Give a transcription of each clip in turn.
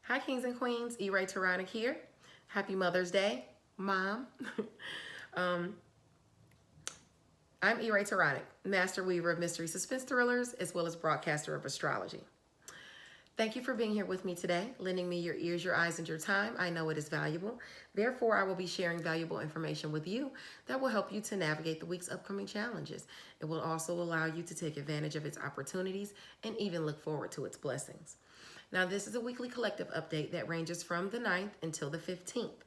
Hi, kings and queens. E-Ray Taronic here. Happy Mother's Day, Mom. um, I'm E-Ray Taronic, master weaver of mystery suspense thrillers, as well as broadcaster of astrology. Thank you for being here with me today, lending me your ears, your eyes, and your time. I know it is valuable. Therefore, I will be sharing valuable information with you that will help you to navigate the week's upcoming challenges. It will also allow you to take advantage of its opportunities and even look forward to its blessings. Now, this is a weekly collective update that ranges from the 9th until the 15th.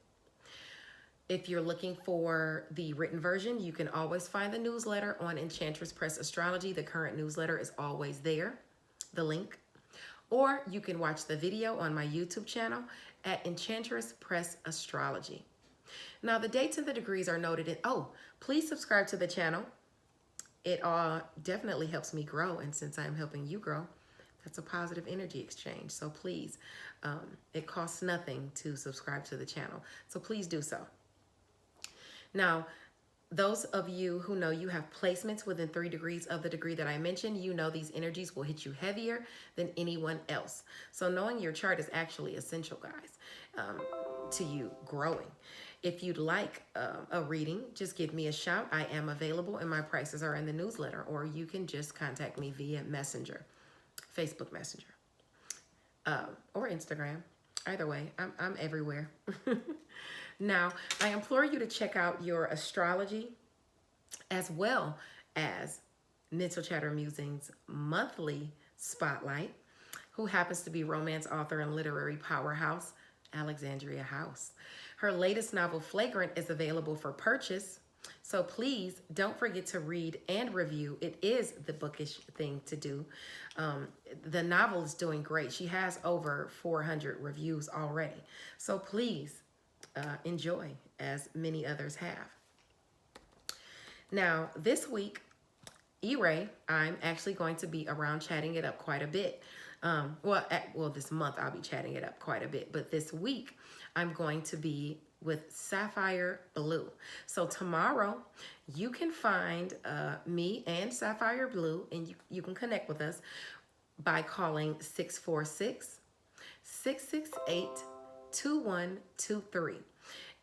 If you're looking for the written version, you can always find the newsletter on Enchantress Press Astrology. The current newsletter is always there, the link. Or you can watch the video on my YouTube channel at Enchantress Press Astrology. Now, the dates and the degrees are noted in, please subscribe to the channel. It definitely helps me grow, and since I'm helping you grow, that's a positive energy exchange. So please, it costs nothing to subscribe to the channel. So please do so. Now, those of you who know you have placements within 3 degrees of the degree that I mentioned, you know these energies will hit you heavier than anyone else. So knowing your chart is actually essential, guys, to you growing. If you'd like a reading, just give me a shout. I am available and my prices are in the newsletter, or you can just contact me via Messenger, Facebook Messenger, or Instagram. Either way, I'm everywhere. Now, I implore you to check out your astrology as well as Mental Chatter Musings monthly spotlight, who happens to be romance author and literary powerhouse, Alexandria House. Her latest novel, Flagrant, is available for purchase. So please don't forget to read and review. It is the bookish thing to do. The novel is doing great. She has over 400 reviews already. So please enjoy, as many others have. Now, this week, E-Ray, I'm actually going to be around chatting it up quite a bit. This month I'll be chatting it up quite a bit, but this week I'm going to be with Sapphire Blue. So tomorrow you can find me and Sapphire Blue, and you can connect with us by calling 646-668-2123.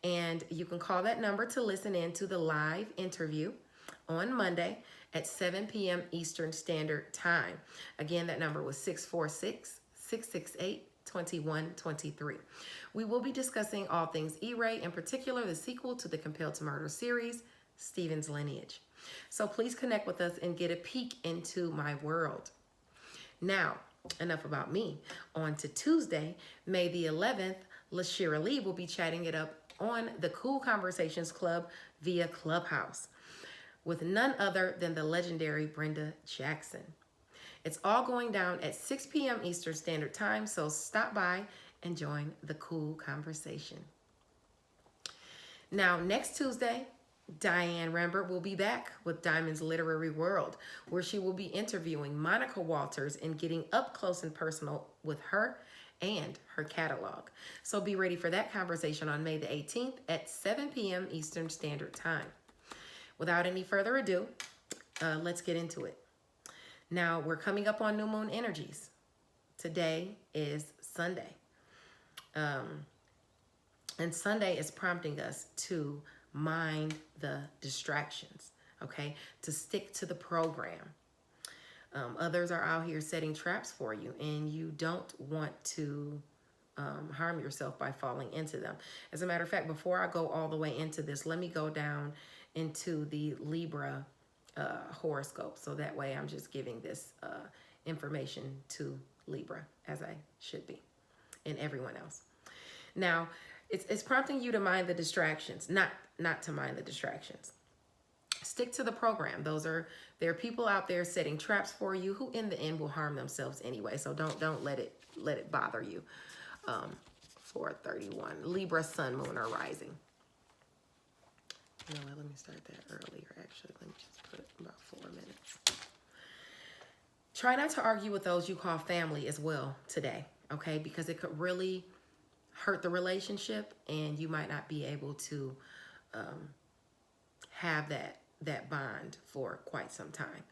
And you can call that number to listen in to the live interview on Monday at 7 p.m. Eastern Standard Time. Again, that number was 646-668-2123. We will be discussing all things E-Ray, in particular the sequel to the Compelled to Murder series, Stephen's Lineage. So please connect with us and get a peek into my world. Now, enough about me. On to Tuesday, May the 11th, LaShira Lee will be chatting it up on the Cool Conversations Club via Clubhouse with none other than the legendary Brenda Jackson. It's all going down at 6 p.m. Eastern Standard Time, so stop by and join the cool conversation. Now, next Tuesday, Diane Rambert will be back with Diamond's Literary World, where she will be interviewing Monica Walters and getting up close and personal with her and her catalog. So be ready for that conversation on May the 18th at 7 p.m. Eastern Standard Time. Without any further ado, let's get into it. Now, we're coming up on new moon energies. Today is Sunday. And Sunday is prompting us to mind the distractions, okay? To stick to the program. Others are out here setting traps for you, and you don't want to harm yourself by falling into them. As a matter of fact, before I go all the way into this, let me go down into the Libra horoscope. So that way I'm just giving this information to Libra, as I should be, and everyone else. Now, it's prompting you to mind the distractions, not to mind the distractions. Stick to the program. There are people out there setting traps for you who in the end will harm themselves anyway. So don't let it bother you. 431 Libra, Sun, Moon, or Rising. No, let me start that earlier. Actually, let me just put about 4 minutes. Try not to argue with those you call family as well today, okay? Because it could really hurt the relationship, and you might not be able to have that bond for quite some time.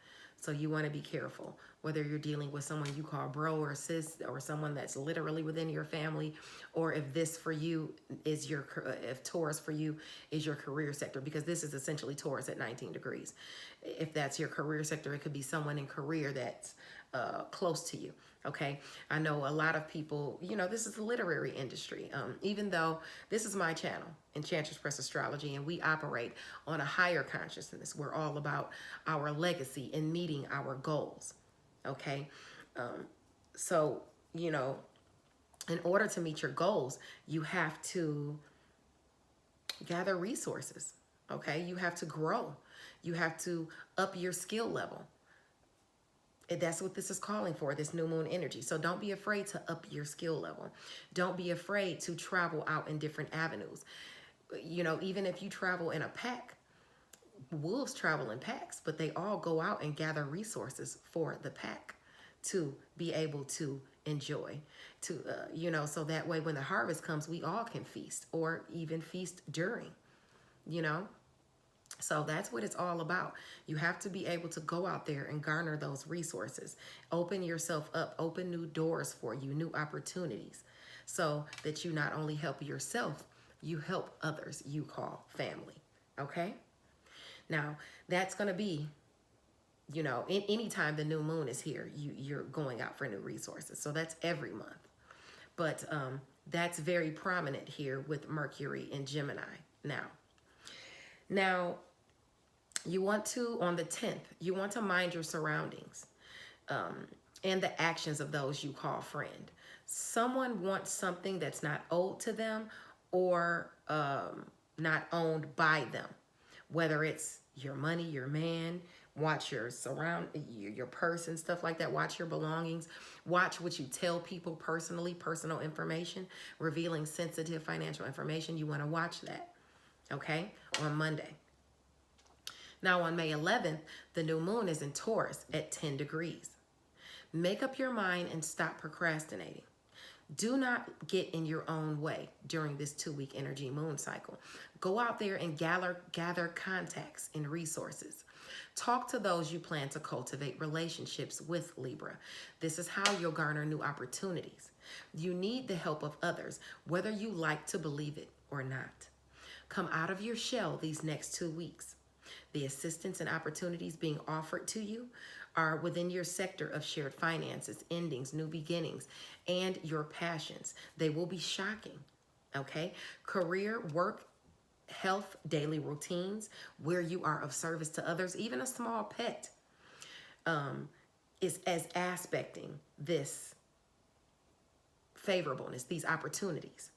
So you want to be careful, whether you're dealing with someone you call bro or sis, or someone that's literally within your family, or if this for you is your, if Taurus for you is your career sector, because this is essentially Taurus at 19 degrees. If that's your career sector, it could be someone in career that's close to you. Okay, I know a lot of people, you know, this is the literary industry. Even though this is my channel, Enchantress Press Astrology, and we operate on a higher consciousness. We're all about our legacy and meeting our goals. Okay, so, you know, in order to meet your goals, you have to gather resources. Okay, you have to grow. You have to up your skill level. That's what this is calling for, this new moon energy. So don't be afraid to up your skill level. Don't be afraid to travel out in different avenues. You know, even if you travel in a pack, wolves travel in packs, but they all go out and gather resources for the pack to be able to enjoy, to, you know, so that way when the harvest comes, we all can feast, or even feast during, you know. So that's what it's all about. You have to be able to go out there and garner those resources. Open yourself up. Open new doors for you, new opportunities, so that you not only help yourself, you help others you call family. Okay? Now, that's going to be, you know, anytime the new moon is here, you're going out for new resources. So that's every month. But that's very prominent here with Mercury and Gemini now, you want to, on the 10th, you want to mind your surroundings and the actions of those you call friend. Someone wants something that's not owed to them, or not owned by them. Whether it's your money, your man, watch your your purse and stuff like that. Watch your belongings. Watch what you tell people personally, personal information, revealing sensitive financial information. You want to watch that. Okay, on Monday. Now on May 11th, the new moon is in Taurus at 10 degrees. Make up your mind and stop procrastinating. Do not get in your own way during this 2-week energy moon cycle. Go out there and gather contacts and resources. Talk to those you plan to cultivate relationships with, Libra. This is how you'll garner new opportunities. You need the help of others, whether you like to believe it or not. Come out of your shell these next 2 weeks. The assistance and opportunities being offered to you are within your sector of shared finances, endings, new beginnings, and your passions. They will be shocking, okay? Career, work, health, daily routines, where you are of service to others, even a small pet, is as aspecting this favorableness, these opportunities,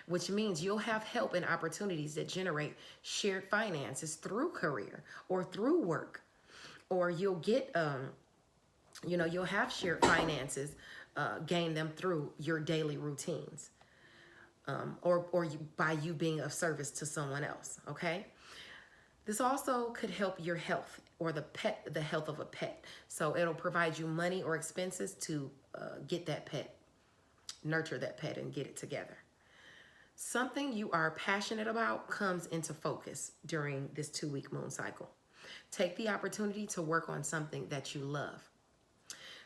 which means you'll have help and opportunities that generate shared finances through career or through work, or you'll get, you know, you'll have shared finances, gain them through your daily routines, or by you being of service to someone else, okay? This also could help your health or the health of a pet. So it'll provide you money or expenses to get that pet, nurture that pet, and get it together. Something you are passionate about comes into focus during this 2-week moon cycle. Take the opportunity to work on something that you love.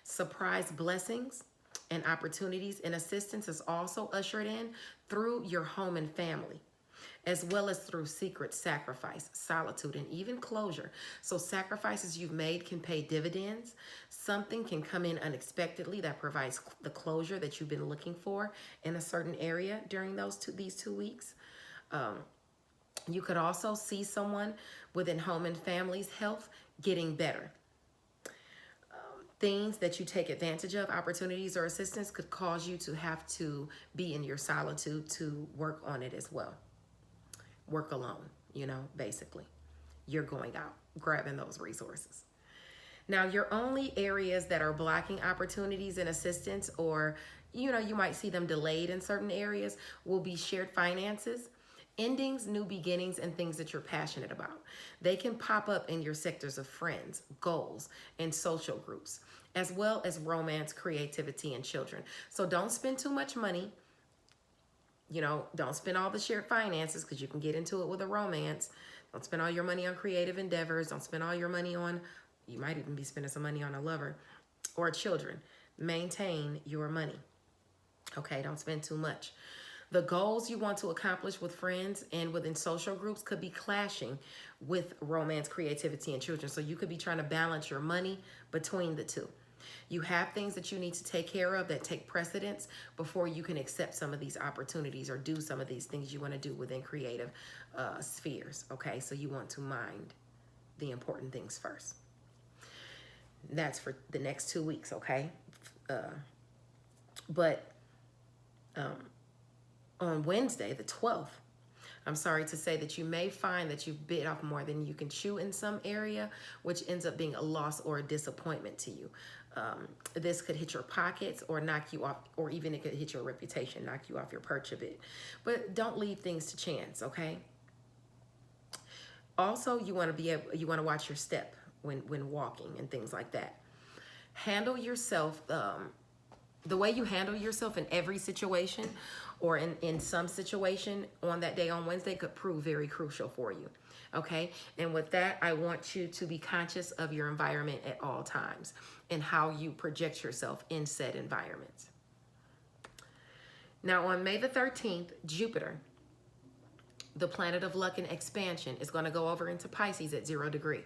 Surprise blessings and opportunities and assistance is also ushered in through your home and family, as well as through secret sacrifice, solitude, and even closure. So sacrifices you've made can pay dividends. Something can come in unexpectedly that provides the closure that you've been looking for in a certain area during these 2 weeks. You could also see someone within home and family's health getting better. Things that you take advantage of, opportunities or assistance, could cause you to have to be in your solitude to work on it as well. Work alone, you know, basically. You're going out, grabbing those resources. Now, your only areas that are blocking opportunities and assistance, or, you know, you might see them delayed in certain areas, will be shared finances, endings, new beginnings, and things that you're passionate about. They can pop up in your sectors of friends, goals, and social groups, as well as romance, creativity, and children. So don't spend too much money. You know, don't spend all the shared finances, because you can get into it with a romance. Don't spend all your money on creative endeavors. Don't spend all your money on, You might even be spending some money on a lover or children. Maintain your money. Okay, don't spend too much. The goals you want to accomplish with friends and within social groups could be clashing with romance, creativity, and children. So you could be trying to balance your money between the two. You have things that you need to take care of that take precedence before you can accept some of these opportunities or do some of these things you want to do within creative spheres. Okay, so you want to mind the important things first. That's for the next 2 weeks, okay? But on Wednesday, the 12th, I'm sorry to say that you may find that you've bit off more than you can chew in some area, which ends up being a loss or a disappointment to you. This could hit your pockets or knock you off, or even it could hit your reputation, knock you off your perch a bit. But don't leave things to chance, okay? Also, you want to watch your step when walking and things like that. Handle yourself the way you handle yourself in every situation or in some situation on that day on Wednesday could prove very crucial for you. Okay. And with that, I want you to be conscious of your environment at all times and how you project yourself in said environments. Now on May the 13th, Jupiter, the planet of luck and expansion, is going to go over into Pisces at 0 degree.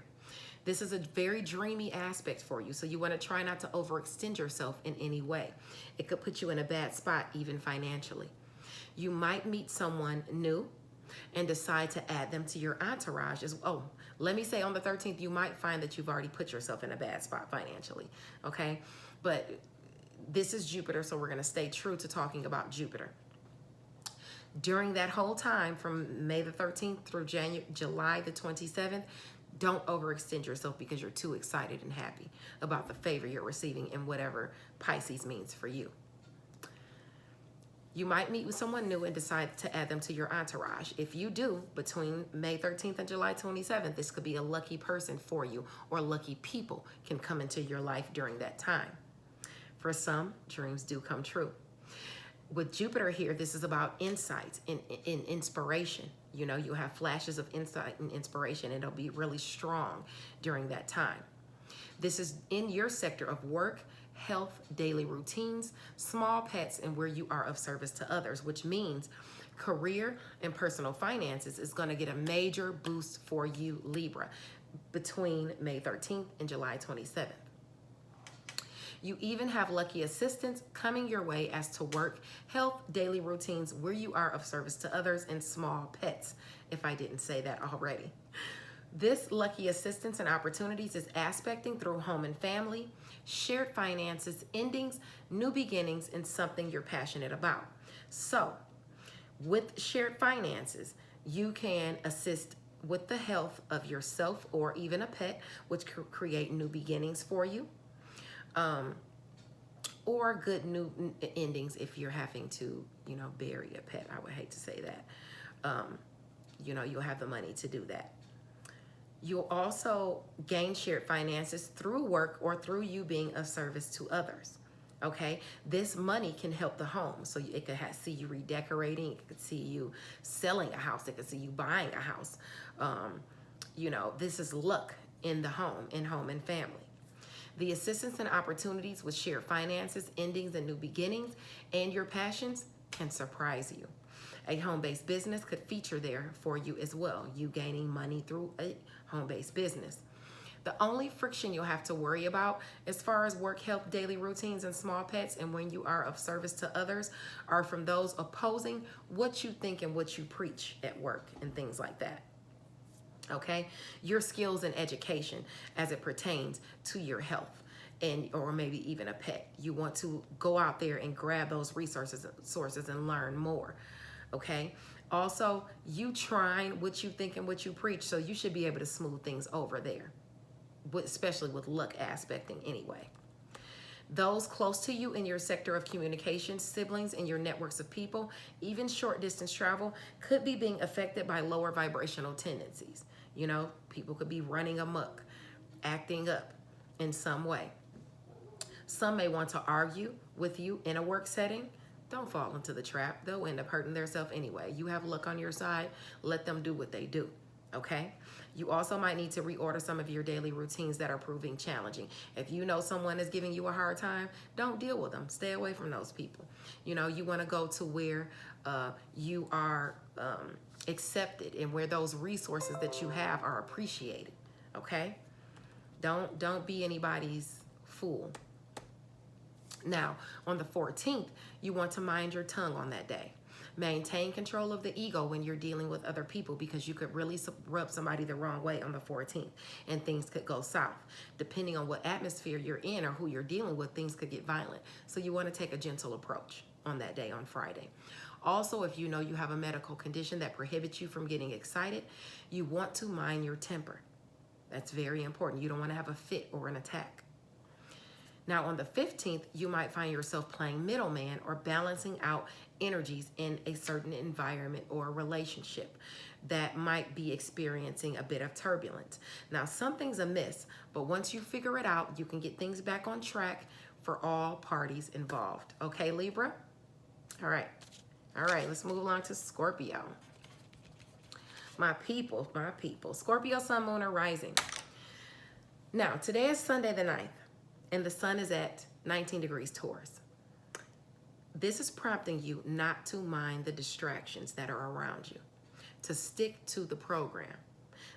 This is a very dreamy aspect for you, so you want to try not to overextend yourself in any way. It could put you in a bad spot, even financially. You might meet someone new and decide to add them to your entourage as well. Oh, let me say on the 13th, you might find that you've already put yourself in a bad spot financially, okay? But this is Jupiter, so we're going to stay true to talking about Jupiter. During that whole time, from May the 13th through July the 27th, don't overextend yourself because you're too excited and happy about the favor you're receiving in whatever Pisces means for you. You might meet with someone new and decide to add them to your entourage. If you do, between May 13th and July 27th, this could be a lucky person for you, or lucky people can come into your life during that time. For some, dreams do come true. With Jupiter here, this is about insight and inspiration. You know, you have flashes of insight and inspiration, and it'll be really strong during that time. This is in your sector of work, health, daily routines, small pets, and where you are of service to others, which means career and personal finances is going to get a major boost for you, Libra, between May 13th and July 27th. You even have lucky assistance coming your way as to work, health, daily routines, where you are of service to others, and small pets, if I didn't say that already. This lucky assistance and opportunities is aspecting through home and family, shared finances, endings, new beginnings, and something you're passionate about. So, with shared finances, you can assist with the health of yourself or even a pet, which could create new beginnings for you. Or good new endings if you're having to, bury a pet. I would hate to say that. You'll have the money to do that. You'll also gain shared finances through work or through you being of service to others. Okay, this money can help the home. So it could see you redecorating. It could see you selling a house. It could see you buying a house. This is luck in the home, and family. The assistance and opportunities with shared finances, endings, and new beginnings, and your passions can surprise you. A home-based business could feature there for you as well, you gaining money through a home-based business. The only friction you'll have to worry about as far as work, health, daily routines, and small pets, and when you are of service to others, are from those opposing what you think and what you preach at work and things like that. Okay, your skills and education as it pertains to your health or maybe even a pet. You want to go out there and grab those resources and learn more. Okay, also you trying what you think and what you preach, so you should be able to smooth things over there, especially with luck aspecting anyway. Those close to you in your sector of communication, siblings, and your networks of people, even short distance travel, could be being affected by lower vibrational tendencies. People could be running amok, acting up in some way. Some may want to argue with you in a work setting. Don't fall into the trap. They'll end up hurting themselves anyway. You have luck on your side. Let them do what they do. okay? You also might need to reorder some of your daily routines that are proving challenging. If you know someone is giving you a hard time, don't deal with them. Stay away from those people. You know, you want to go to where you are accepted and where those resources that you have are appreciated, okay? Don't be anybody's fool. Now, on the 14th, you want to mind your tongue on that day. Maintain control of the ego when you're dealing with other people, because you could really rub somebody the wrong way on the 14th and things could go south. Depending on what atmosphere you're in or who you're dealing with, things could get violent. So you want to take a gentle approach on that day, on Friday. Also, if you know you have a medical condition that prohibits you from getting excited, you want to mind your temper. That's very important. You don't want to have a fit or an attack. Now, on the 15th, you might find yourself playing middleman or balancing out energies in a certain environment or relationship that might be experiencing a bit of turbulence. Now, something's amiss, but once you figure it out, you can get things back on track for all parties involved. Okay, Libra? All right, let's move along to Scorpio. My people, Scorpio, sun, moon, or rising. Now, today is Sunday the 9th. And the sun is at 19 degrees Taurus. This is prompting you not to mind the distractions that are around you, to stick to the program.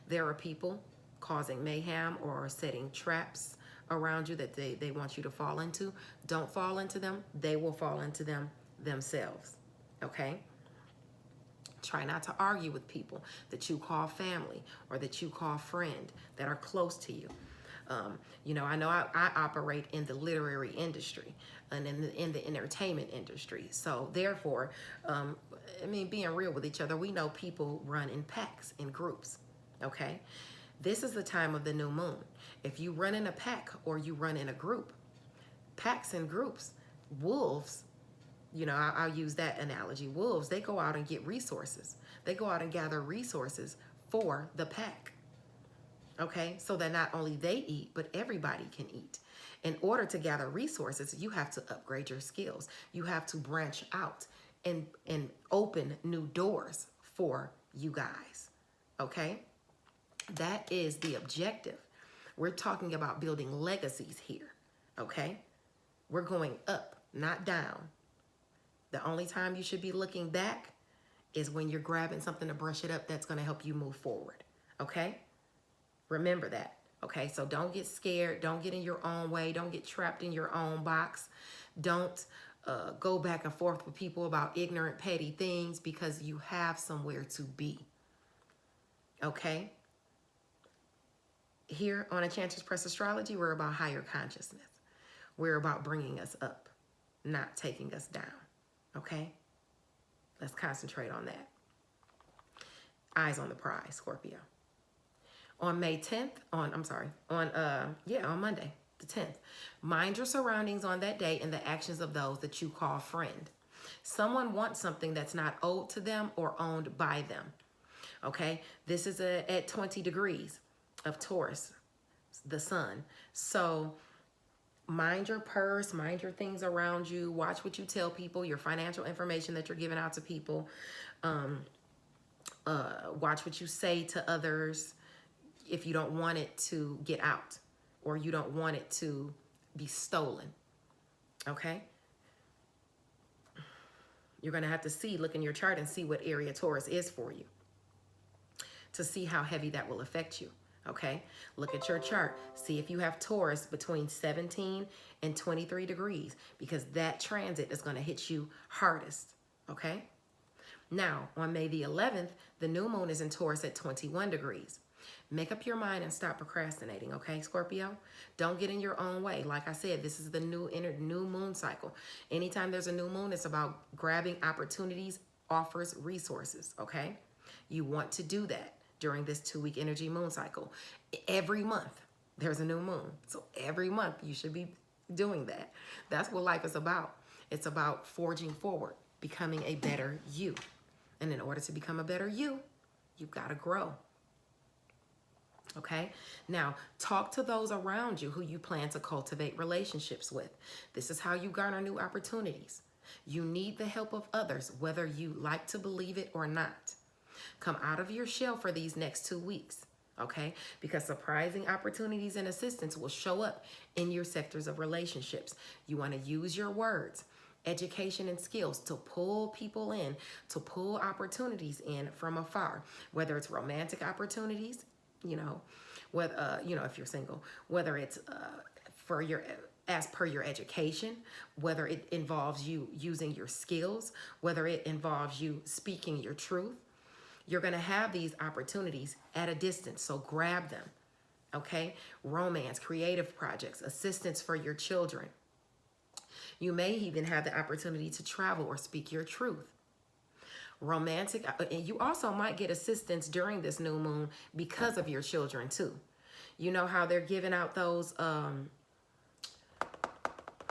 There are people causing mayhem or setting traps around you that they want you to fall into. Don't fall into them. They will fall into them themselves, okay? Try not to argue with people that you call family or that you call friend that are close to you. You know, I know I operate in the literary industry and in the entertainment industry. So therefore, I mean, being real with each other, we know people run in packs, in groups, okay? This is the time of the new moon. If you run in a pack or you run in a group, packs and groups, wolves, you know, I'll use that analogy. Wolves, they go out and get resources. They go out and gather resources for the pack. Okay, so that not only they eat, but everybody can eat. In order to gather resources, you have to upgrade your skills. You have to branch out and open new doors for you guys. Okay, that is the objective. We're talking about building legacies here. Okay, we're going up, not down. The only time you should be looking back is when you're grabbing something to brush it up that's going to help you move forward. Okay. Remember that, okay? So don't get scared. Don't get in your own way. Don't get trapped in your own box. Don't go back and forth with people about ignorant, petty things, because you have somewhere to be, okay? Here on Enchantress Press Astrology, we're about higher consciousness. We're about bringing us up, not taking us down, okay? Let's concentrate on that. Eyes on the prize, Scorpio. On May 10th, on Monday, the 10th, mind your surroundings on that day and the actions of those that you call friend. Someone wants something that's not owed to them or owned by them. Okay, this is at 20 degrees of Taurus, the sun. So mind your purse, mind your things around you, watch what you tell people, your financial information that you're giving out to people. Watch what you say to others. If you don't want it to get out or you don't want it to be stolen, okay? You're going to have to look in your chart and see what area Taurus is for you to see how heavy that will affect you, okay? Look at your chart. See if you have Taurus between 17 and 23 degrees, because that transit is going to hit you hardest, okay? Now, on May the 11th, the new moon is in Taurus at 21 degrees. Make up your mind and stop procrastinating, okay, Scorpio? Don't get in your own way. Like I said, this is the new moon cycle. Anytime there's a new moon, it's about grabbing opportunities, offers, resources, okay? You want to do that during this 2-week energy moon cycle. Every month, there's a new moon. So every month, you should be doing that. That's what life is about. It's about forging forward, becoming a better you. And in order to become a better you, you've got to grow. Okay, now talk to those around you who you plan to cultivate relationships with. This is how you garner new opportunities. You need the help of others, whether you like to believe it or not. Come out of your shell for these next 2 weeks. Okay, because surprising opportunities and assistance will show up in your sectors of relationships. You want to use your words, education, and skills to pull people in, to pull opportunities in from afar, whether it's romantic opportunities, whether, if you're single, whether it's for your, as per your education, whether it involves you using your skills, whether it involves you speaking your truth. You're going to have these opportunities at a distance, so grab them, okay? Romance, creative projects, assistance for your children. You may even have the opportunity to travel or speak your truth. Romantic, and you also might get assistance during this new moon because of your children too. You know how they're giving out those,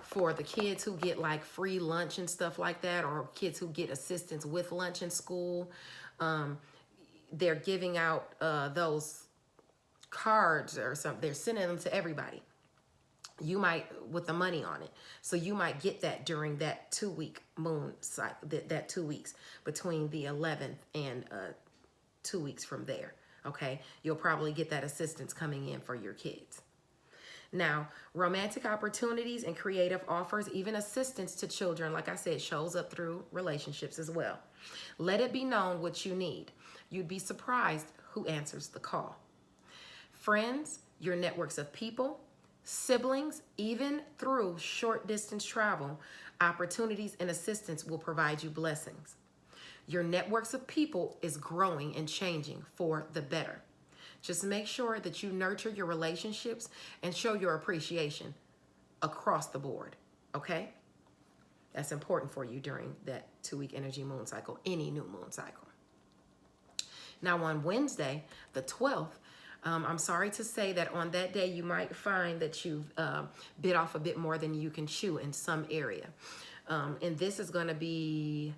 for the kids who get like free lunch and stuff like that, or kids who get assistance with lunch in school. They're giving out those cards or something. They're sending them to everybody. You might, with the money on it. So you might get that during that 2-week moon cycle, that 2 weeks between the 11th and 2 weeks from there. Okay. You'll probably get that assistance coming in for your kids. Now, romantic opportunities and creative offers, even assistance to children, like I said, shows up through relationships as well. Let it be known what you need. You'd be surprised who answers the call. Friends, your networks of people, siblings, even through short distance travel, opportunities and assistance will provide you blessings. Your networks of people is growing and changing for the better. Just make sure that you nurture your relationships and show your appreciation across the board, okay? That's important for you during that 2-week energy moon cycle, any new moon cycle. Now on Wednesday, the 12th, I'm sorry to say that on that day, you might find that you've bit off a bit more than you can chew in some area. And this is going to be,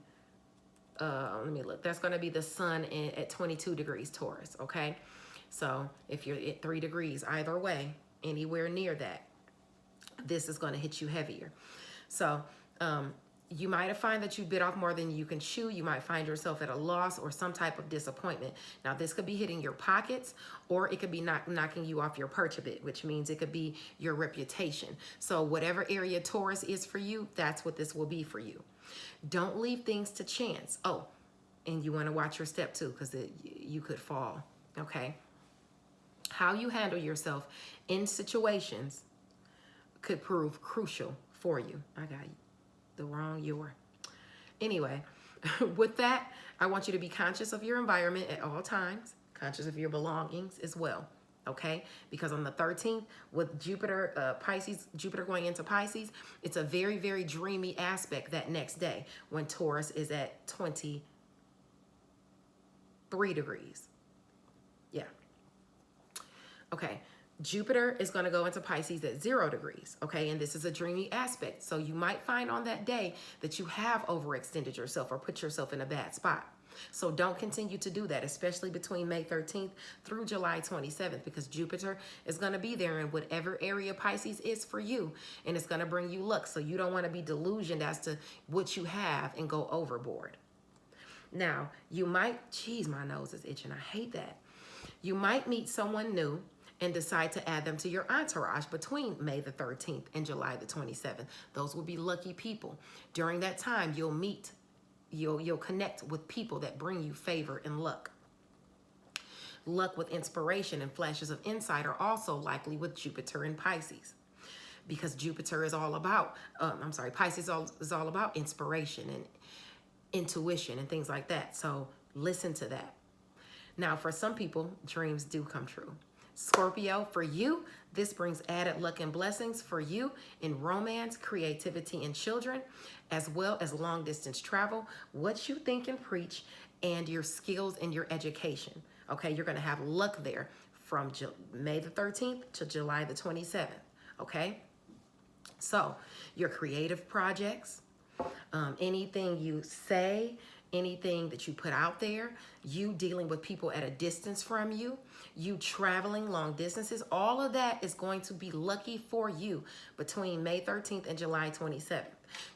let me look, that's going to be the sun at 22 degrees Taurus, okay? So if you're at 3 degrees, either way, anywhere near that, this is going to hit you heavier. So you might find that you bit off more than you can chew. You might find yourself at a loss or some type of disappointment. Now, this could be hitting your pockets, or it could be knocking you off your perch a bit, which means it could be your reputation. So whatever area Taurus is for you, that's what this will be for you. Don't leave things to chance. Oh, and you want to watch your step too, because you could fall, okay? How you handle yourself in situations could prove crucial for you. I got the wrong your. Anyway, with that, I want you to be conscious of your environment at all times, conscious of your belongings as well, okay? Because on the 13th, with Jupiter, Jupiter going into Pisces, it's a very, very dreamy aspect that next day when Taurus is at 23 degrees. Yeah. Okay, Jupiter is going to go into Pisces at 0 degrees, okay? And this is a dreamy aspect. So you might find on that day that you have overextended yourself or put yourself in a bad spot. So don't continue to do that, especially between May 13th through July 27th, because Jupiter is going to be there in whatever area Pisces is for you, and it's going to bring you luck. So you don't want to be delusioned as to what you have and go overboard. Now, you might, geez, my nose is itching. I hate that. You might meet someone new and decide to add them to your entourage between May the 13th and July the 27th. Those will be lucky people. During that time, you'll connect with people that bring you favor and luck. Luck with inspiration and flashes of insight are also likely with Jupiter in Pisces, because Jupiter is all about, Pisces is all about inspiration and intuition and things like that. So listen to that. Now, for some people, dreams do come true. Scorpio, for you, this brings added luck and blessings for you in romance, creativity, and children, as well as long distance travel, what you think and preach, and your skills and your education. Okay, you're going to have luck there from May the 13th to July the 27th. Okay, so your creative projects, anything you say, anything that you put out there, you dealing with people at a distance from you, you traveling long distances, all of that is going to be lucky for you between May 13th and July 27th.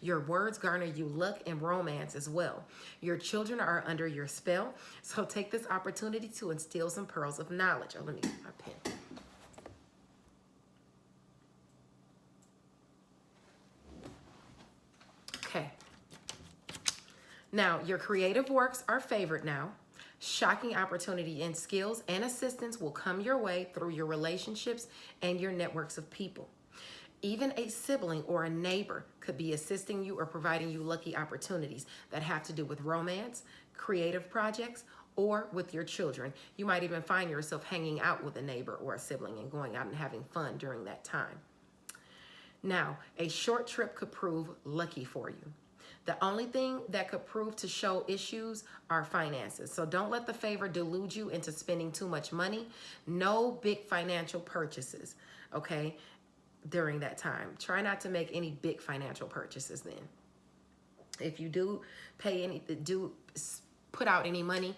Your words garner you luck and romance as well. Your children are under your spell, so take this opportunity to instill some pearls of knowledge. Oh, let me get my pen. Okay. Now, your creative works are favored now. Shocking opportunity and skills and assistance will come your way through your relationships and your networks of people. Even a sibling or a neighbor could be assisting you or providing you lucky opportunities that have to do with romance, creative projects, or with your children. You might even find yourself hanging out with a neighbor or a sibling and going out and having fun during that time. Now, a short trip could prove lucky for you. The only thing that could prove to show issues are finances. So don't let the favor delude you into spending too much money. No big financial purchases, okay, during that time. Try not to make any big financial purchases then. If you do put out any money,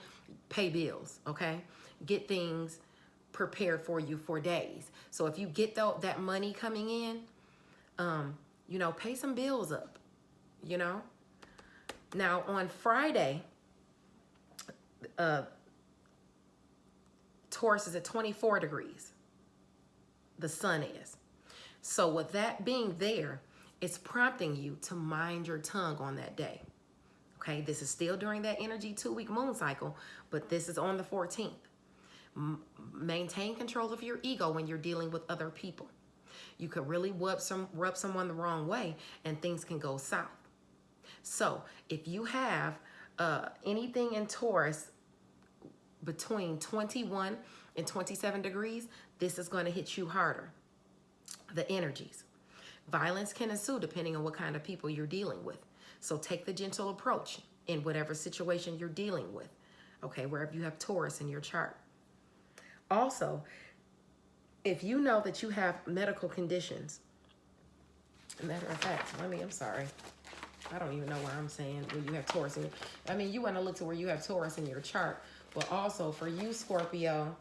pay bills, okay? Get things prepared for you for days. So if you get that money coming in, pay some bills up, Now, on Friday, Taurus is at 24 degrees. The sun is. So with that being there, it's prompting you to mind your tongue on that day. Okay, this is still during that energy 2-week moon cycle, but this is on the 14th. Maintain control of your ego when you're dealing with other people. You could really rub someone the wrong way and things can go south. So if you have anything in Taurus between 21 and 27 degrees, this is going to hit you harder. The energies. Violence can ensue depending on what kind of people you're dealing with. So take the gentle approach in whatever situation you're dealing with. Okay, wherever you have Taurus in your chart. Also, if you know that you have medical conditions, matter of fact, I'm sorry. I don't even know why I'm saying when you have Taurus in you want to look to where you have Taurus in your chart. But also for you, Scorpio,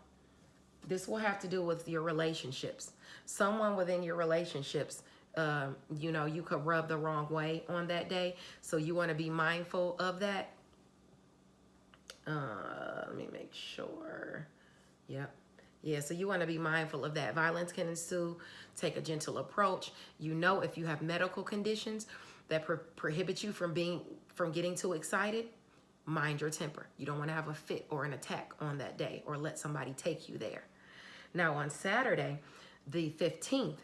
this will have to do with your relationships. Someone within your relationships, you could rub the wrong way on that day. So you want to be mindful of that. Let me make sure. Yep. Yeah, so you want to be mindful of that. Violence can ensue. Take a gentle approach. If you have medical conditions that prohibit you from getting too excited, mind your temper. You don't want to have a fit or an attack on that day or let somebody take you there. Now on Saturday, the 15th,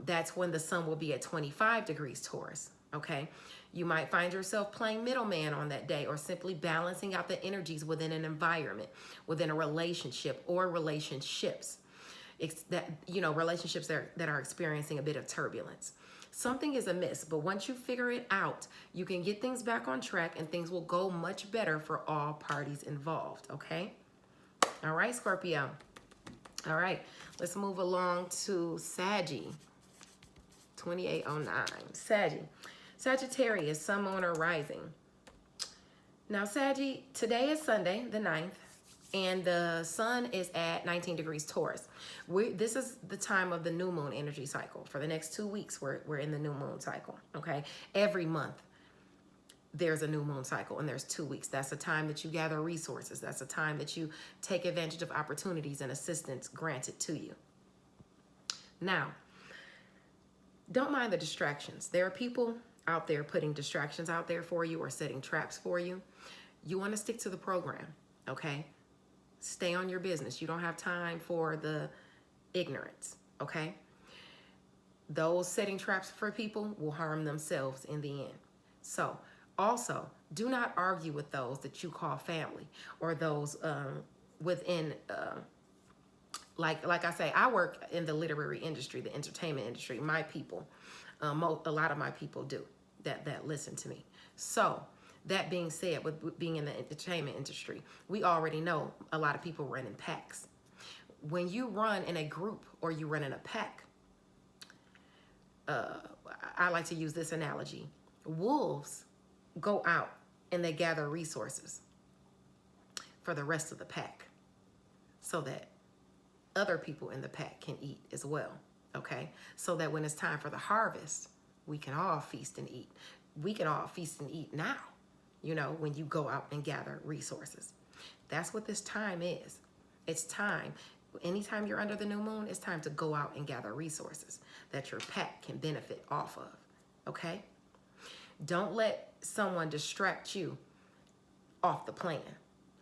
that's when the sun will be at 25 degrees Taurus, okay? You might find yourself playing middleman on that day or simply balancing out the energies within an environment, within a relationship or relationships. Relationships that are experiencing a bit of turbulence. Something is amiss, but once you figure it out, you can get things back on track and things will go much better for all parties involved, okay? All right, Scorpio. All right, let's move along to Saggy, 2809. Saggy. Sagittarius, Sun, Moon, or Rising. Now, Saggy, today is Sunday, the 9th, and the sun is at 19 degrees Taurus. This is the time of the new moon energy cycle. For the next 2 weeks, we're in the new moon cycle, okay? Every month, there's a new moon cycle, and there's 2 weeks. That's a time that you gather resources. That's a time that you take advantage of opportunities and assistance granted to you. Now, don't mind the distractions. There are people out there putting distractions out there for you or setting traps for you. You want to stick to the program, okay? Stay on your business. You don't have time for the ignorance, okay? Those setting traps for people will harm themselves in the end. So, also, do not argue with those that you call family or those within, like I say, I work in the literary industry, the entertainment industry. My people, a lot of my people do that listen to me. So, that being said, with being in the entertainment industry, we already know a lot of people run in packs. When you run in a group or you run in a pack, I like to use this analogy. Wolves go out and they gather resources for the rest of the pack so that other people in the pack can eat as well, okay? So that when it's time for the harvest, we can all feast and eat. We can all feast and eat now, when you go out and gather resources. That's what this time is. It's time. Anytime you're under the new moon, it's time to go out and gather resources that your pack can benefit off of, okay? Don't let someone distract you off the plan,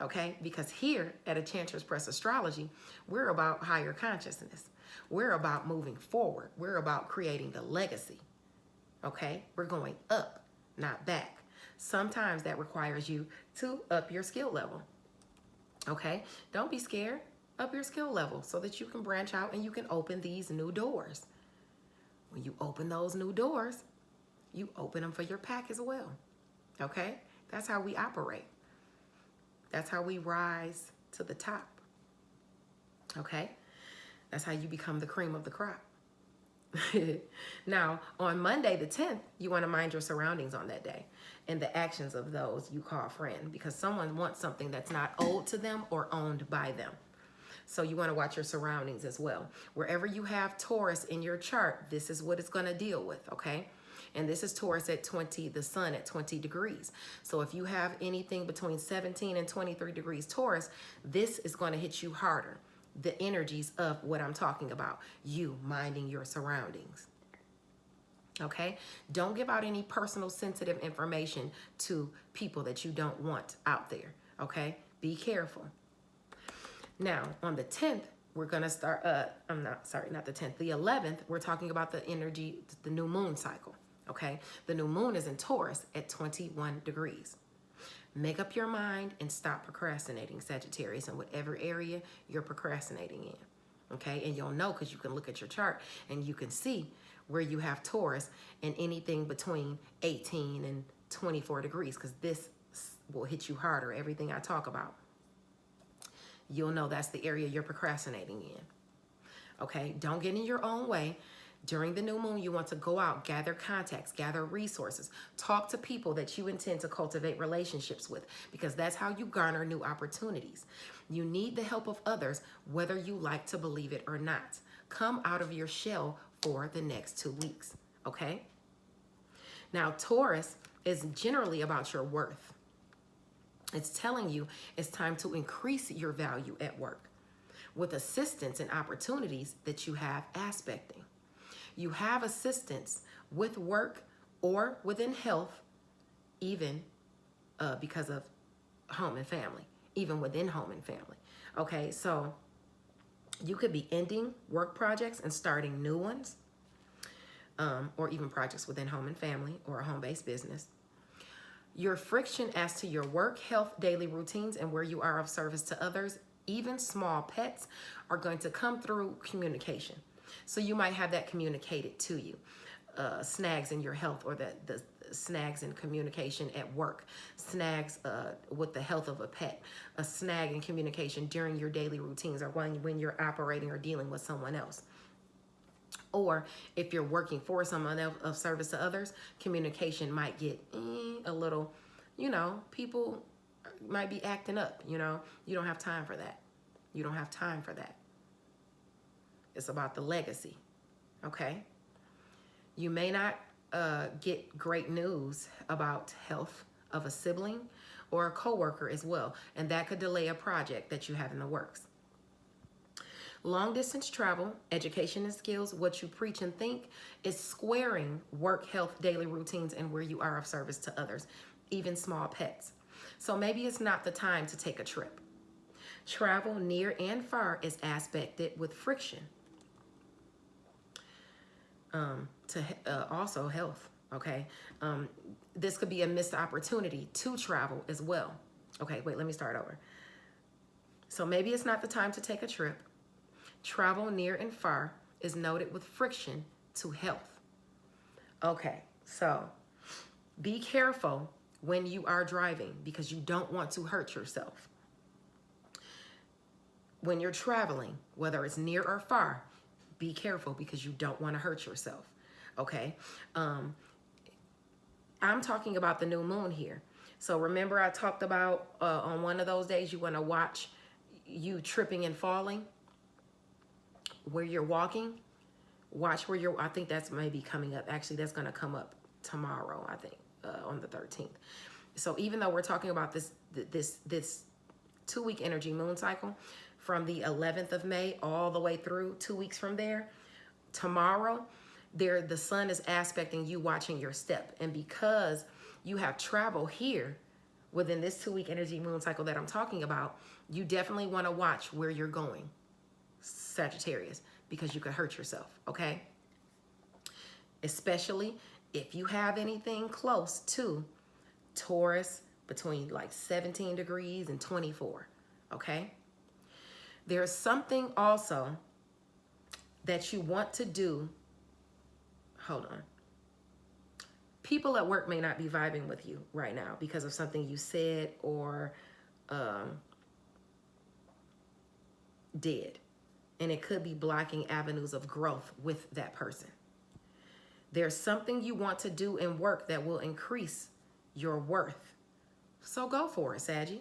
okay? Because here at Enchantress Press Astrology, we're about higher consciousness. We're about moving forward. We're about creating the legacy, okay? We're going up, not back. Sometimes that requires you to up your skill level, okay? Don't be scared. Up your skill level so that you can branch out and you can open these new doors. When you open those new doors, you open them for your pack as well, okay? That's how we operate. That's how we rise to the top, okay? That's how you become the cream of the crop. Now, on Monday the 10th, you want to mind your surroundings on that day and the actions of those you call friend, because someone wants something that's not owed to them or owned by them. So you want to watch your surroundings as well. Wherever you have Taurus in your chart, this is what it's going to deal with, okay? And this is Taurus at 20, the sun at 20 degrees. So if you have anything between 17 and 23 degrees Taurus, this is going to hit you harder. The energies of what I'm talking about, you minding your surroundings, okay? Don't give out any personal sensitive information to people that you don't want out there, okay? Be careful. Now, on the 10th, we're going to start, not the 10th, the 11th, we're talking about the energy, the new moon cycle, okay? The new moon is in Taurus at 21 degrees. Make up your mind and stop procrastinating, Sagittarius, in whatever area you're procrastinating in, okay? And you'll know because you can look at your chart and you can see where you have Taurus and anything between 18 and 24 degrees, because this will hit you harder, everything I talk about. You'll know that's the area you're procrastinating in, okay? Don't get in your own way. During the new moon, you want to go out, gather contacts, gather resources, talk to people that you intend to cultivate relationships with, because that's how you garner new opportunities. You need the help of others, whether you like to believe it or not. Come out of your shell for the next 2 weeks, okay? Now, Taurus is generally about your worth. It's telling you it's time to increase your value at work with assistance and opportunities that you have aspecting. You have assistance with work or within health, even because of home and family, even within home and family. Okay, so you could be ending work projects and starting new ones, or even projects within home and family or a home-based business. Your friction as to your work, health, daily routines, and where you are of service to others, even small pets, are going to come through communication. So you might have that communicated to you. Snags in your health, or the snags in communication at work, snags with the health of a pet, a snag in communication during your daily routines, or when you're operating or dealing with someone else. Or if you're working for someone else of service to others, communication might get a little, people might be acting up, you don't have time for that. You don't have time for that. It's about the legacy, okay? You may not get great news about health of a sibling or a coworker as well, and that could delay a project that you have in the works. Long distance travel, education and skills, what you preach and think, is squaring work, health, daily routines, and where you are of service to others, even small pets. So maybe it's not the time to take a trip. Travel near and far is aspected with friction. Also health, okay? This could be a missed opportunity to travel as well. Okay, wait, let me start over. So maybe it's not the time to take a trip. Travel near and far is noted with friction to health. Okay, so be careful when you are driving because you don't want to hurt yourself. When you're traveling, whether it's near or far, be careful because you don't want to hurt yourself, okay? I'm talking about the new moon here. So remember I talked about on one of those days you want to watch you tripping and falling where you're walking, Watch where you're, I think that's maybe coming up. Actually, that's going to come up tomorrow, I think, on the 13th. So even though we're talking about this 2-week energy moon cycle from the 11th of May all the way through 2 weeks from there, tomorrow, the sun is aspecting you watching your step. And because you have travel here within this 2-week energy moon cycle that I'm talking about, you definitely want to watch where you're going, Sagittarius, because you could hurt yourself, okay? Especially if you have anything close to Taurus between like 17 degrees and 24, okay? There's something also that you want to do. Hold on. People at work may not be vibing with you right now because of something you said or did. And it could be blocking avenues of growth with that person. There's something you want to do in work that will increase your worth. So go for it, Saggy.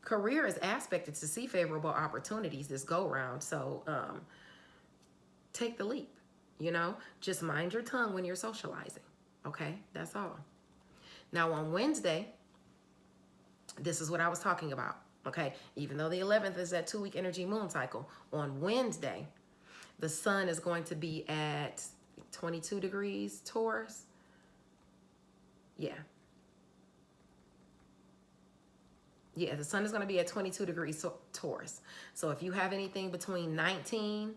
Career is aspected to see favorable opportunities this go round. So take the leap, you know, just mind your tongue when you're socializing. Okay, that's all. Now on Wednesday, this is what I was talking about. Okay, even though the 11th is that 2-week energy moon cycle, on Wednesday, the sun is going to be at 22 degrees Taurus. Yeah, the sun is going to be at 22 degrees Taurus. So if you have anything between 19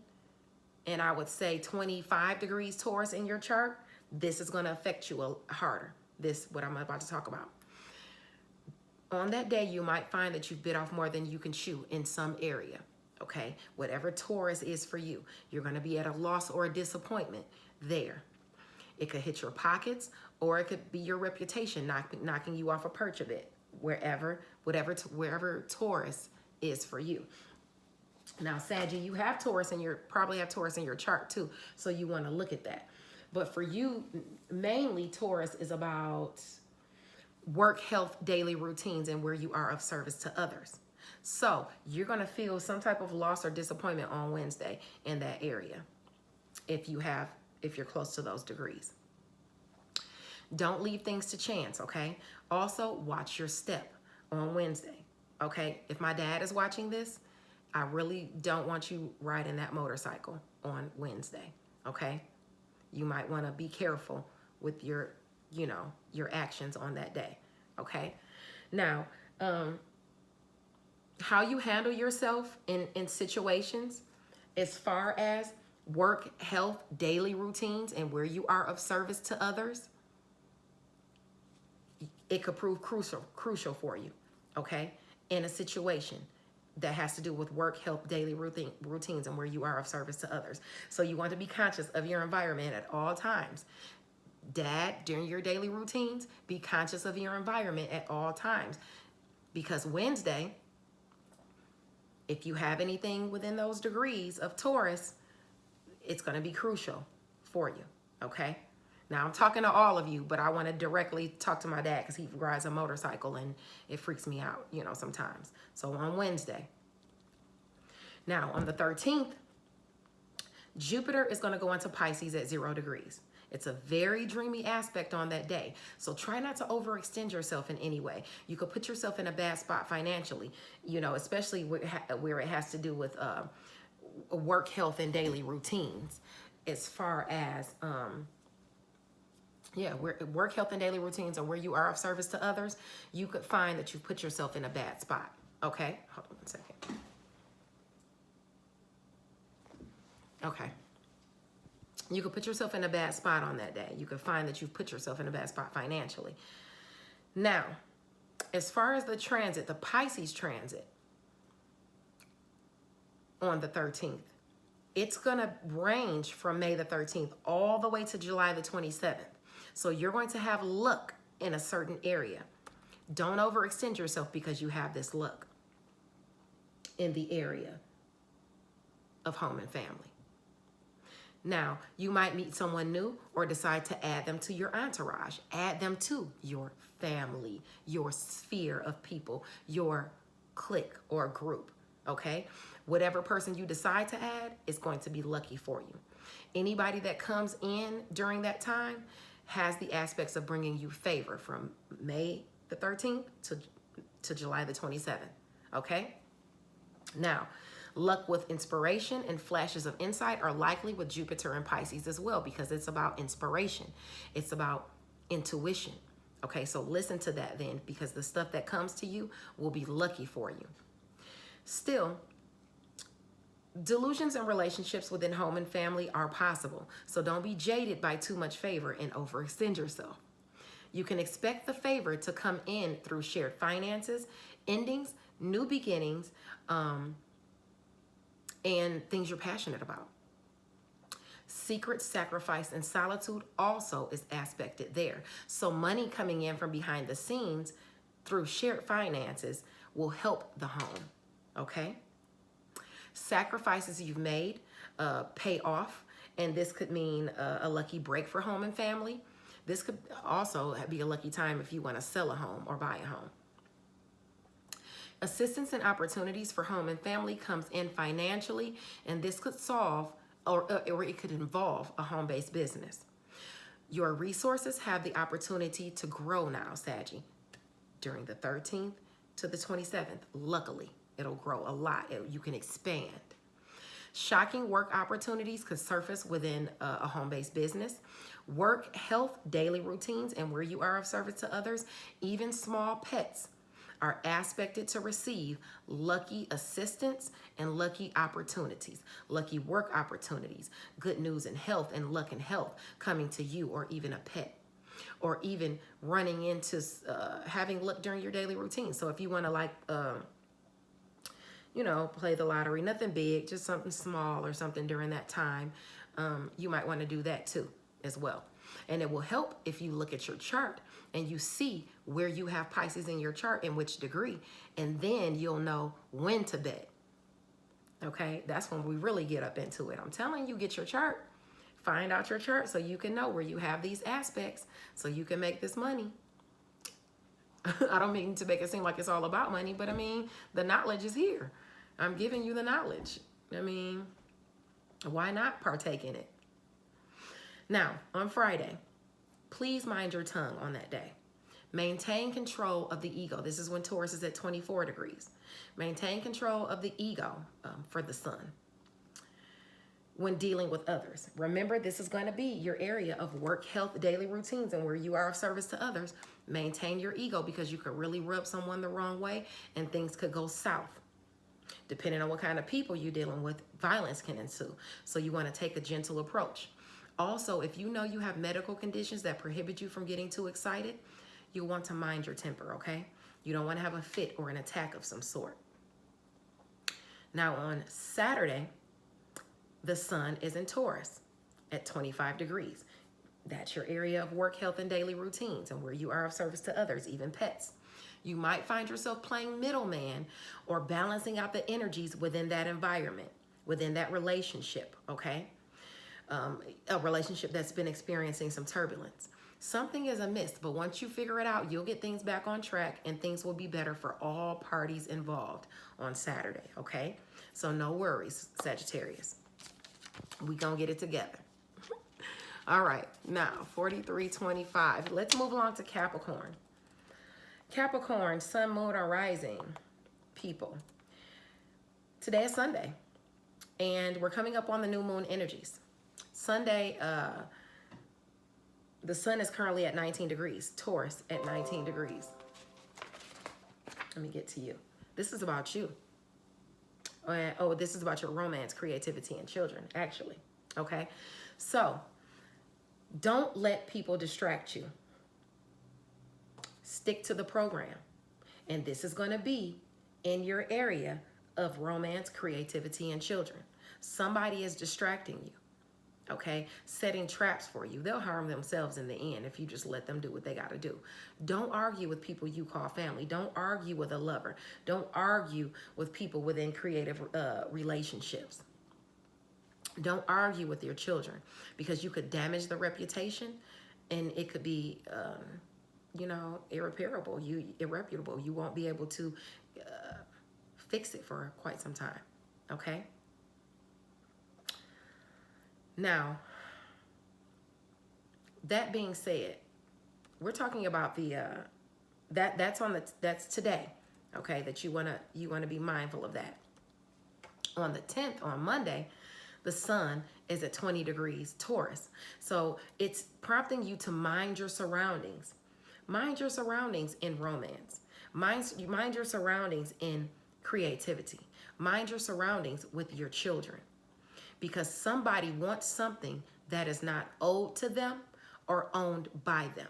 and I would say 25 degrees Taurus in your chart, this is going to affect you harder. What I'm about to talk about. On that day, you might find that you've bit off more than you can chew in some area, okay? Whatever Taurus is for you, you're going to be at a loss or a disappointment there. It could hit your pockets, or it could be your reputation knocking you off a perch a bit, wherever Taurus is for you. Now, Saggy, you have Taurus probably have Taurus in your chart too, so you want to look at that. But for you, mainly Taurus is about work, health, daily routines, and where you are of service to others. So you're going to feel some type of loss or disappointment on Wednesday in that area if you're close to those degrees. Don't leave things to chance, okay? Also, watch your step on Wednesday, okay? If my dad is watching this, I really don't want you riding that motorcycle on Wednesday, okay? You might want to be careful with your actions on that day, okay? Now, how you handle yourself in situations as far as work, health, daily routines, and where you are of service to others, it could prove crucial for you, okay? In a situation that has to do with work, health, daily routines, and where you are of service to others. So you want to be conscious of your environment at all times. Dad, during your daily routines, be conscious of your environment at all times. Because Wednesday, if you have anything within those degrees of Taurus, it's going to be crucial for you, okay? Now, I'm talking to all of you, but I want to directly talk to my dad because he rides a motorcycle and it freaks me out, sometimes. So on Wednesday. Now, on the 13th, Jupiter is going to go into Pisces at 0 degrees. It's a very dreamy aspect on that day. So try not to overextend yourself in any way. You could put yourself in a bad spot financially, especially where it has to do with work, health, and daily routines. As far as, work, health, and daily routines, or where you are of service to others, you could find that you've put yourself in a bad spot. Okay? Hold on 1 second. Okay. You could put yourself in a bad spot on that day. You could find that you've put yourself in a bad spot financially. Now, as far as the transit, the Pisces transit on the 13th, it's going to range from May the 13th all the way to July the 27th. So you're going to have luck in a certain area. Don't overextend yourself because you have this luck in the area of home and family. Now, you might meet someone new or decide to add them to your entourage. Add them to your family, your sphere of people, your clique or group, okay? Whatever person you decide to add is going to be lucky for you. Anybody that comes in during that time has the aspects of bringing you favor from May the 13th to July the 27th. Okay? Now, luck with inspiration and flashes of insight are likely with Jupiter and Pisces as well, because it's about inspiration. It's about intuition. Okay, so listen to that then, because the stuff that comes to you will be lucky for you. Still, delusions and relationships within home and family are possible. So don't be jaded by too much favor and overextend yourself. You can expect the favor to come in through shared finances, endings, new beginnings, and things you're passionate about. Secret, sacrifice, and solitude also is aspected there. So money coming in from behind the scenes through shared finances will help the home, okay? Sacrifices you've made pay off, and this could mean a lucky break for home and family. This could also be a lucky time if you want to sell a home or buy a home. Assistance and opportunities for home and family comes in financially, and this could solve or it could involve a home-based business. Your resources have the opportunity to grow now, Saggy, during the 13th to the 27th. Luckily, it'll grow a lot. You can expand. Shocking work opportunities could surface within a home-based business. Work, health, daily routines, and where you are of service to others, even small pets, are aspected to receive lucky assistance and lucky opportunities, lucky work opportunities, good news in health and luck in health coming to you, or even a pet, or even running into having luck during your daily routine. So if you want to play the lottery, nothing big, just something small or something during that time, you might want to do that too as well. And it will help if you look at your chart and you see where you have Pisces in your chart, in which degree, and then you'll know when to bet. Okay, that's when we really get up into it. I'm telling you, get your chart, find out your chart so you can know where you have these aspects so you can make this money. I don't mean to make it seem like it's all about money, but I mean, the knowledge is here. I'm giving you the knowledge. I mean, why not partake in it? Now, on Friday, please mind your tongue on that day. Maintain control of the ego. This is when Taurus is at 24 degrees. Maintain control of the ego for the sun when dealing with others. Remember, this is going to be your area of work, health, daily routines, and where you are of service to others. Maintain your ego, because you could really rub someone the wrong way and things could go south. Depending on what kind of people you're dealing with, violence can ensue. So you want to take a gentle approach. Also, if you know you have medical conditions that prohibit you from getting too excited, you want to mind your temper, okay? You don't want to have a fit or an attack of some sort. Now on Saturday, the sun is in Taurus at 25 degrees. That's your area of work, health, and daily routines, and where you are of service to others, even pets. You might find yourself playing middleman or balancing out the energies within that environment, within that relationship, okay? A relationship that's been experiencing some turbulence. Something is amiss, but once you figure it out, you'll get things back on track and things will be better for all parties involved on Saturday, okay? So no worries, Sagittarius. We gonna get it together. All right, now 4325. Let's move along to Capricorn. Capricorn, sun, moon, or rising people. Today is Sunday, and we're coming up on the new moon energies. Sunday, the sun is currently at 19 degrees. Taurus at 19 degrees. Let me get to you. This is about you. Oh, this is about your romance, creativity, and children, actually. Okay? So, don't let people distract you. Stick to the program. And this is going to be in your area of romance, creativity, and children. Somebody is distracting you. Okay, setting traps for you. They'll harm themselves in the end if you just let them do what they got to do. Don't argue with people you call family. Don't argue with a lover. Don't argue with people within creative relationships. Don't argue with your children, because you could damage the reputation and it could be, irreparable. Irreputable. You won't be able to fix it for quite some time. Okay. Now, that being said, we're talking about the that's today, okay? That you wanna be mindful of that. On the 10th, on Monday, the sun is at 20 degrees Taurus. So it's prompting you to mind your surroundings. Mind your surroundings in romance. Mind your surroundings in creativity. Mind your surroundings with your children. Because somebody wants something that is not owed to them or owned by them.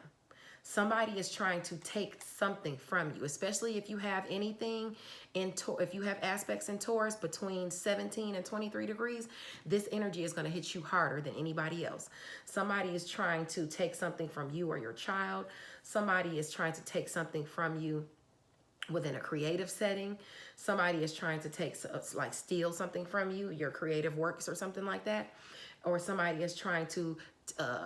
Somebody is trying to take something from you, especially if you have anything if you have aspects in Taurus between 17 and 23 degrees, this energy is going to hit you harder than anybody else. Somebody is trying to take something from you or your child. Somebody is trying to take something from you within a creative setting. Somebody is trying to steal something from you, your creative works or something like that. Or somebody is trying to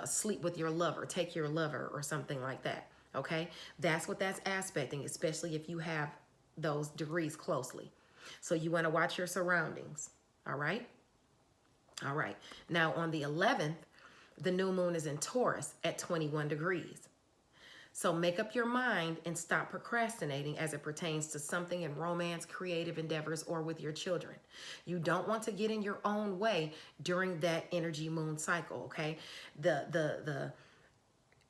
sleep with your lover, take your lover or something like that, okay? That's what that's aspecting, especially if you have those degrees closely. So you want to watch your surroundings, all right? All right. Now on the 11th, the new moon is in Taurus at 21 degrees. So make up your mind and stop procrastinating as it pertains to something in romance, creative endeavors, or with your children. You don't want to get in your own way during that energy moon cycle, okay?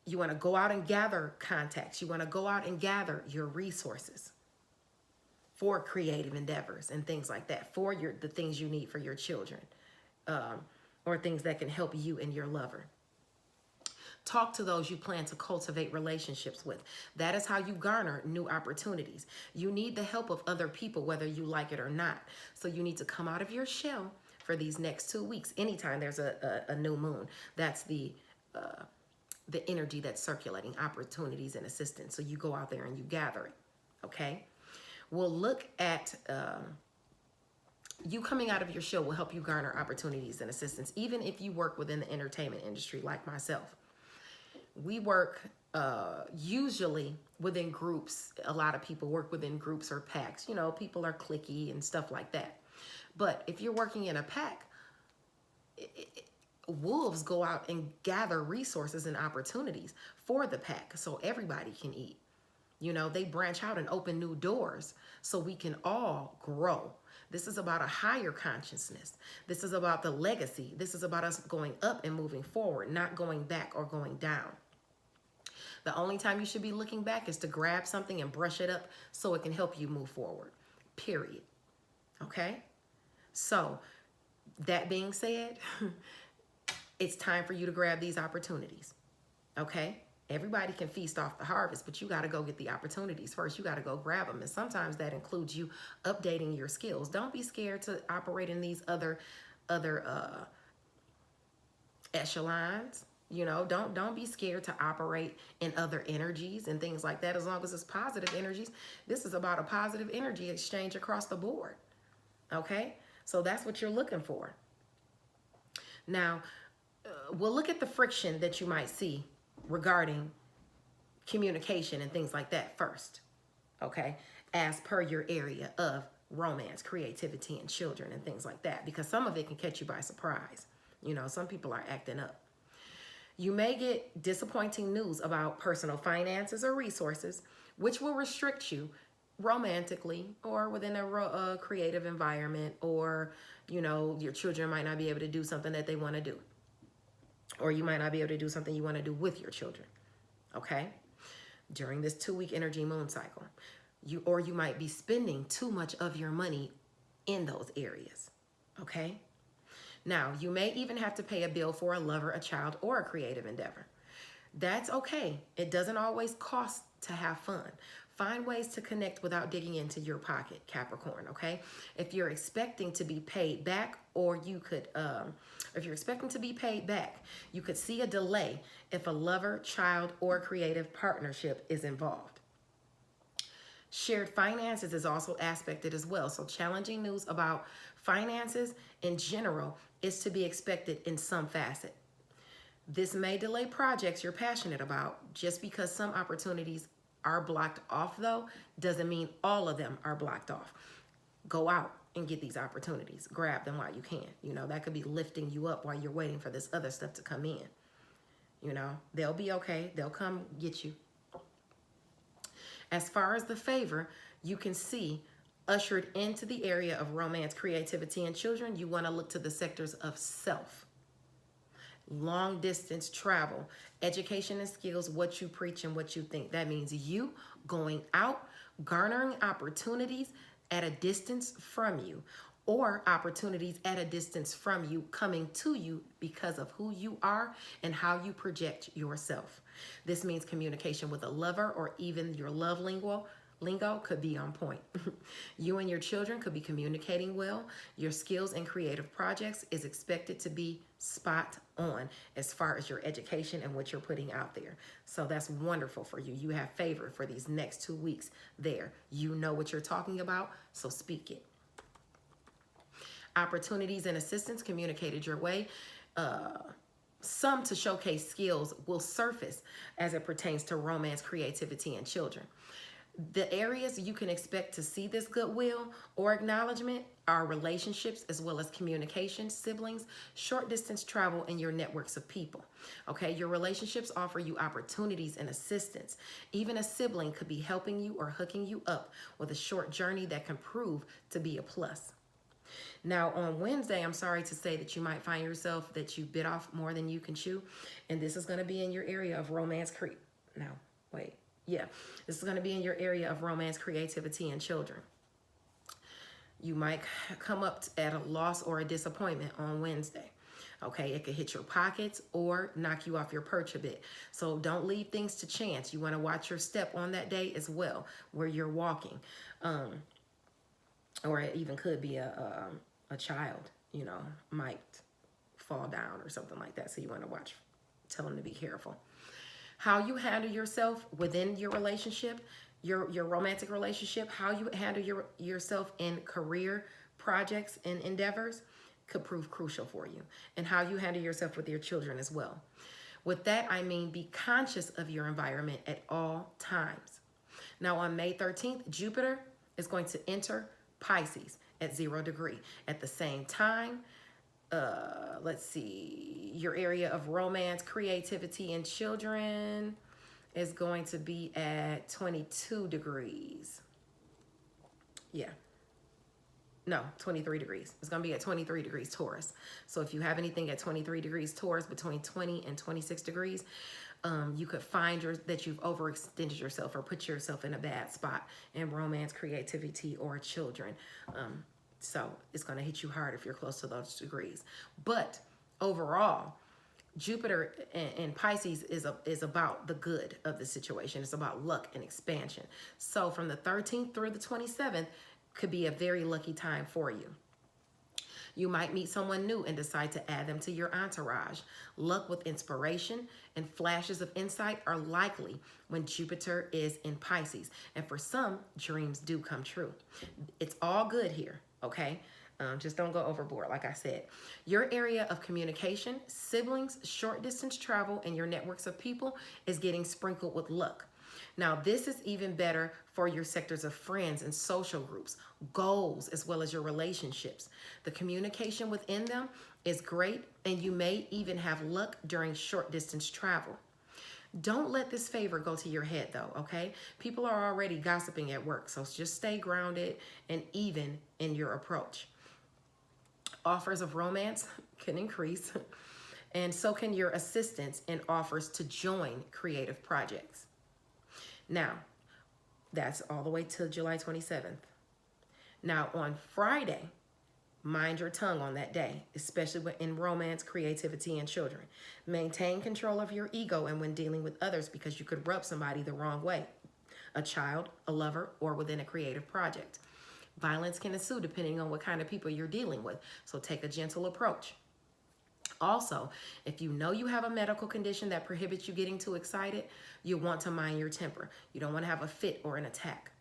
You want to go out and gather contacts. You want to go out and gather your resources for creative endeavors and things like that, for the things you need for your children, or things that can help you and your lover. Talk to those you plan to cultivate relationships with. That is how you garner new opportunities. You need the help of other people, whether you like it or not. So you need to come out of your shell for these next 2 weeks. Anytime there's a new moon, that's the energy that's circulating, opportunities and assistance. So you go out there and you gather it, okay? We'll look at you coming out of your shell will help you garner opportunities and assistance, even if you work within the entertainment industry like myself. We work usually within groups. A lot of people work within groups or packs. You know, people are cliquey and stuff like that. But if you're working in a pack, wolves go out and gather resources and opportunities for the pack so everybody can eat. You know, they branch out and open new doors so we can all grow. This is about a higher consciousness. This is about the legacy. This is about us going up and moving forward, not going back or going down. The only time you should be looking back is to grab something and brush it up so it can help you move forward, period. Okay? So, that being said, it's time for you to grab these opportunities. Okay? Everybody can feast off the harvest, but you got to go get the opportunities first. You got to go grab them. And sometimes that includes you updating your skills. Don't be scared to operate in these other echelons. You know, don't be scared to operate in other energies and things like that, as long as it's positive energies. This is about a positive energy exchange across the board. Okay? So that's what you're looking for. Now, we'll look at the friction that you might see regarding communication and things like that first. Okay? As per your area of romance, creativity, and children and things like that, because some of it can catch you by surprise. You know, some people are acting up. You may get disappointing news about personal finances or resources, which will restrict you romantically or within a creative environment, or, you know, your children might not be able to do something that they want to do, or you might not be able to do something you want to do with your children, okay? During this 2-week energy moon cycle, you might be spending too much of your money in those areas, okay? Now, you may even have to pay a bill for a lover, a child, or a creative endeavor. That's okay. It doesn't always cost to have fun. Find ways to connect without digging into your pocket, Capricorn, okay? If you're expecting to be paid back, or you could, if you're expecting to be paid back, you could see a delay if a lover, child, or creative partnership is involved. Shared finances is also aspected as well. So challenging news about finances in general is to be expected in some facet. This may delay projects you're passionate about. Just because some opportunities are blocked off, though, doesn't mean all of them are blocked off. Go out, and get these opportunities. Grab them while you can. You know, that could be lifting you up while you're waiting for this other stuff to come in. You know, they'll be okay. They'll come get you. As far as the favor, you can see ushered into the area of romance, creativity, and children, you want to look to the sectors of self, long distance travel, education and skills, what you preach and what you think. That means you going out, garnering opportunities at a distance from you, or opportunities at a distance from you coming to you because of who you are and how you project yourself. This means communication with a lover, or even your love lingo could be on point. You and your children could be communicating well. Your skills in creative projects is expected to be spot on as far as your education and what you're putting out there. So that's wonderful for you. You have favor for these next 2 weeks there. You know what you're talking about, so speak it. Opportunities and assistance communicated your way. Some to showcase skills will surface as it pertains to romance, creativity, and children. The areas you can expect to see this goodwill or acknowledgement are relationships, as well as communication, siblings, short distance travel, and your networks of people. Okay, your relationships offer you opportunities and assistance. Even a sibling could be helping you or hooking you up with a short journey that can prove to be a plus. Now, on Wednesday, I'm sorry to say that you might find yourself that you bit off more than you can chew. And this is going to be in your area of romance. This is going to be in your area of romance, creativity, and children. You might come up at a loss or a disappointment on Wednesday. Okay, it could hit your pockets or knock you off your perch a bit. So don't leave things to chance. You want to watch your step on that day as well, where you're walking. Or it even could be a child, you know, might fall down or something like that. So you want to watch, tell them to be careful. How you handle yourself within your relationship, your romantic relationship, how you handle yourself in career projects and endeavors could prove crucial for you. And how you handle yourself with your children as well. With that, I mean, be conscious of your environment at all times. Now, on May 13th, Jupiter is going to enter Pisces at 0 degree. At the same time, let's see, your area of romance, creativity, and children is going to be at 22 degrees. Yeah. No, 23 degrees. It's going to be at 23 degrees Taurus. So if you have anything at 23 degrees Taurus, between 20 and 26 degrees, you could find that you've overextended yourself or put yourself in a bad spot in romance, creativity, or children. So it's going to hit you hard if you're close to those degrees. But overall, Jupiter in Pisces is about the good of the situation. It's about luck and expansion. So from the 13th through the 27th could be a very lucky time for you. You might meet someone new and decide to add them to your entourage. Luck with inspiration and flashes of insight are likely when Jupiter is in Pisces. And for some, dreams do come true. It's all good here, okay? Just don't go overboard, like I said. Your area of communication, siblings, short distance travel, and your networks of people is getting sprinkled with luck. Now, this is even better for your sectors of friends and social groups, goals, as well as your relationships. The communication within them is great, and you may even have luck during short distance travel. Don't let this favor go to your head, though, okay? People are already gossiping at work, so just stay grounded and even in your approach. Offers of romance can increase, and so can your assistance and offers to join creative projects. Now, that's all the way to July 27th. Now, on Friday, mind your tongue on that day, especially in romance, creativity, and children. Maintain control of your ego and when dealing with others, because you could rub somebody the wrong way, a child, a lover, or within a creative project. Violence can ensue depending on what kind of people you're dealing with, so take a gentle approach. Also, if you know you have a medical condition that prohibits you getting too excited, you want to mind your temper. You don't want to have a fit or an attack.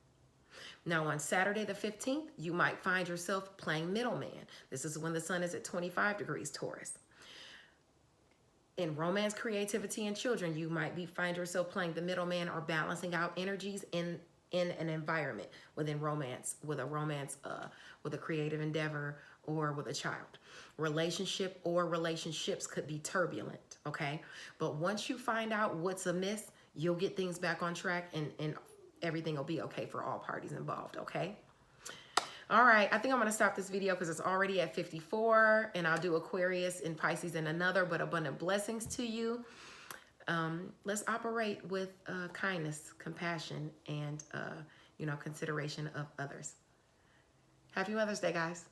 Now, on Saturday the 15th, you might find yourself playing middleman. This is when the sun is at 25 degrees Taurus. In romance, creativity, and children, you might find yourself playing the middleman or balancing out energies in in an environment within romance, with a creative endeavor, or with a child. Relationship or relationships could be turbulent, okay? But once you find out what's amiss, you'll get things back on track, and everything will be okay for all parties involved, okay? All right, I think I'm gonna stop this video because it's already at 54, and I'll do Aquarius and Pisces in another, but abundant blessings to you. Let's operate with kindness, compassion, and, consideration of others. Happy Mother's Day, guys.